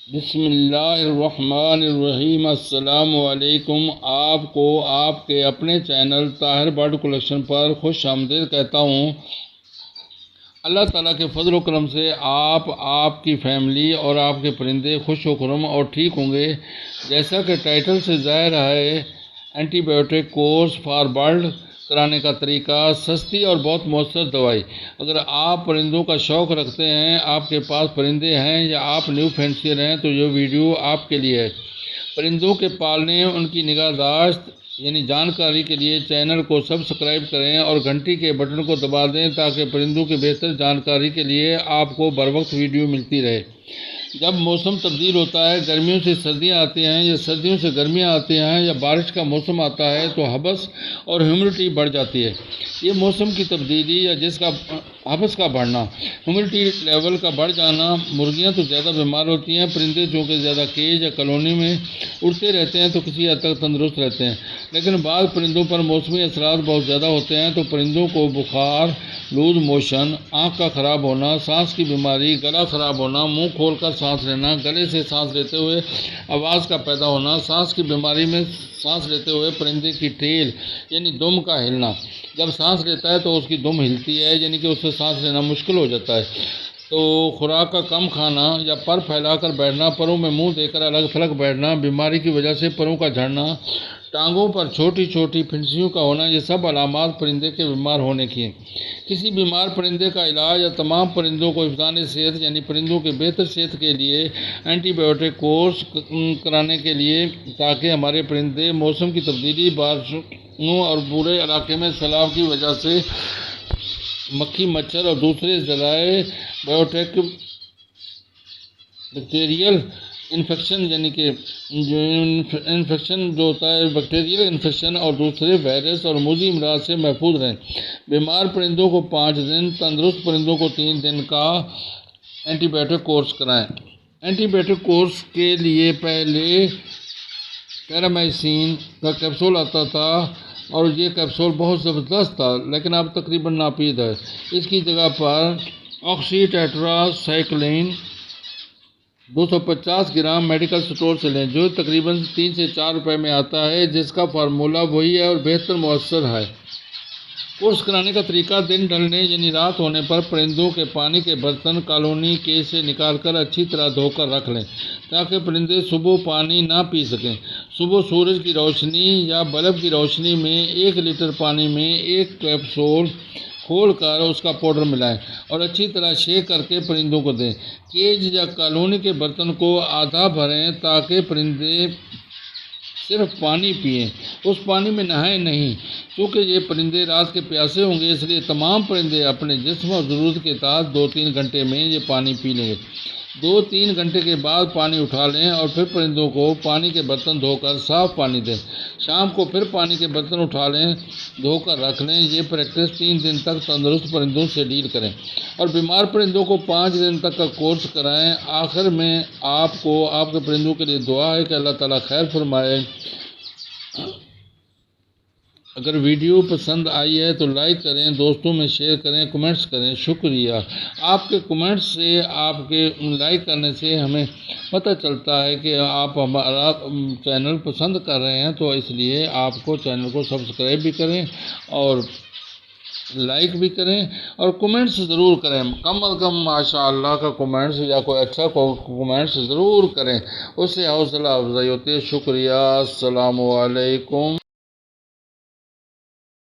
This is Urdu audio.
بسم اللہ الرحمن الرحیم۔ السلام علیکم۔ آپ کو آپ کے اپنے چینل طاہر برڈ کلیکشن پر خوش آمدید کہتا ہوں۔ اللہ تعالیٰ کے فضل و کرم سے آپ کی فیملی اور آپ کے پرندے خوش و خرم اور ٹھیک ہوں گے۔ جیسا کہ ٹائٹل سے ظاہر ہے، antibiotic course for bird کرانے کا طریقہ، سستی اور بہت مؤثر دوائی۔ اگر آپ پرندوں کا شوق رکھتے ہیں، آپ کے پاس پرندے ہیں یا آپ نیو فینسیر ہیں تو یہ ویڈیو آپ کے لیے ہے۔ پرندوں کے پالنے، ان کی نگہداشت یعنی جانکاری کے لیے چینل کو سبسکرائب کریں اور گھنٹی کے بٹن کو دبا دیں تاکہ پرندوں کی بہتر جانکاری کے لیے آپ کو بر وقت ویڈیو ملتی رہے۔ جب موسم تبدیل ہوتا ہے، گرمیوں سے سردیاں آتی ہیں یا سردیوں سے گرمیاں آتی ہیں یا بارش کا موسم آتا ہے تو حبس اور ہیومیڈیٹی بڑھ جاتی ہے۔ یہ موسم کی تبدیلی یا حبس کا بڑھنا، ہیومیڈیٹی لیول کا بڑھ جانا، مرغیاں تو زیادہ بیمار ہوتی ہیں، پرندے چونکہ زیادہ کیج یا کالونی میں اڑتے رہتے ہیں تو کسی حد تک تندرست رہتے ہیں، لیکن بعض پرندوں پر موسمی اثرات بہت زیادہ ہوتے ہیں تو پرندوں کو بخار، لوز موشن، آنکھ کا خراب ہونا، سانس کی بیماری، گلا خراب ہونا، منہ کھول کر سانس لینا، گلے سے سانس لیتے ہوئے آواز کا پیدا ہونا، سانس کی بیماری میں سانس لیتے ہوئے پرندے کی ٹیل یعنی دم کا ہلنا، جب سانس لیتا ہے تو اس کی دم ہلتی ہے یعنی کہ اس سے سانس لینا مشکل ہو جاتا ہے، تو خوراک کا کم کھانا یا پر پھیلا کر بیٹھنا، پروں میں منہ دے کر الگ تھلگ بیٹھنا، بیماری کی وجہ سے پروں کا جھڑنا، ٹانگوں پر چھوٹی چھوٹی پھنسیوں کا ہونا، یہ سب علامات پرندے کے بیمار ہونے کی ہیں۔ کسی بیمار پرندے کا علاج یا تمام پرندوں کو حفظان صحت یعنی پرندوں کے بہتر صحت کے لیے اینٹی بایوٹک کورس کرانے کے لیے، تاکہ ہمارے پرندے موسم کی تبدیلی، بارشوں اور پورے علاقے میں سیلاب کی وجہ سے مکھی، مچھر اور دوسرے ذرائع بایوٹک بیکٹیریل انفیکشن یعنی کہ انفیکشن جو ہوتا ہے بیکٹیریل انفیکشن اور دوسرے وائرس اور موذی امراض سے محفوظ رہیں۔ بیمار پرندوں کو 5 دن، تندرست پرندوں کو 3 دن کا اینٹی بایوٹک کورس کرائیں۔ اینٹی بایوٹک کورس کے لیے پہلے پیرامائسین کا کیپسول آتا تھا اور یہ کیپسول بہت زبردست تھا لیکن اب تقریباً ناپید ہے۔ اس کی جگہ پر آکسی ٹیٹرا سائکلین 250 گرام میڈیکل سٹور سے لیں، جو تقریباً 3 سے 4 روپے میں آتا ہے، جس کا فارمولہ وہی ہے اور بہتر مؤثر ہے۔ کورس کرانے کا طریقہ: دن ڈھلنے یعنی رات ہونے پر پرندوں کے پانی کے برتن کالونی کیج سے نکال کر اچھی طرح دھو کر رکھ لیں تاکہ پرندے صبح پانی نہ پی سکیں۔ صبح سورج کی روشنی یا بلب کی روشنی میں 1 لیٹر پانی میں 1 کیپسول کھول کر اس کا پاؤڈر ملائیں اور اچھی طرح شیک کر کے پرندوں کو دیں۔ کیج یا کالونی کے برتن کو آدھا بھریں تاکہ پرندے صرف پانی پئیں، اس پانی میں نہائیں نہیں، چونکہ یہ پرندے رات کے پیاسے ہوں گے، اس لیے تمام پرندے اپنے جسم اور ضرورت کے تحت 2-3 گھنٹے میں یہ پانی پی لیں گے۔ 2-3 گھنٹے کے بعد پانی اٹھا لیں اور پھر پرندوں کو پانی کے برتن دھو کر صاف پانی دیں۔ شام کو پھر پانی کے برتن اٹھا لیں، دھو کر رکھ لیں۔ یہ پریکٹس 3 دن تک تندرست پرندوں سے ڈیل کریں اور بیمار پرندوں کو 5 دن تک کا کورس کرائیں۔ آخر میں آپ کو آپ کے پرندوں کے لیے دعا ہے کہ اللہ تعالیٰ خیر فرمائے۔ اگر ویڈیو پسند آئی ہے تو لائک کریں، دوستوں میں شیئر کریں، کمنٹس کریں۔ شکریہ۔ آپ کے کمنٹس سے، آپ کے لائک کرنے سے ہمیں پتہ چلتا ہے کہ آپ ہمارا چینل پسند کر رہے ہیں، تو اس لیے آپ کو چینل کو سبسکرائب بھی کریں اور لائک بھی کریں اور کمنٹس ضرور کریں۔ کم از کم ماشاء اللہ کا کمنٹس یا کوئی اچھا کمنٹس ضرور کریں، اس سے حوصلہ افزائی ہوتی ہے۔ شکریہ۔ السلام علیکم۔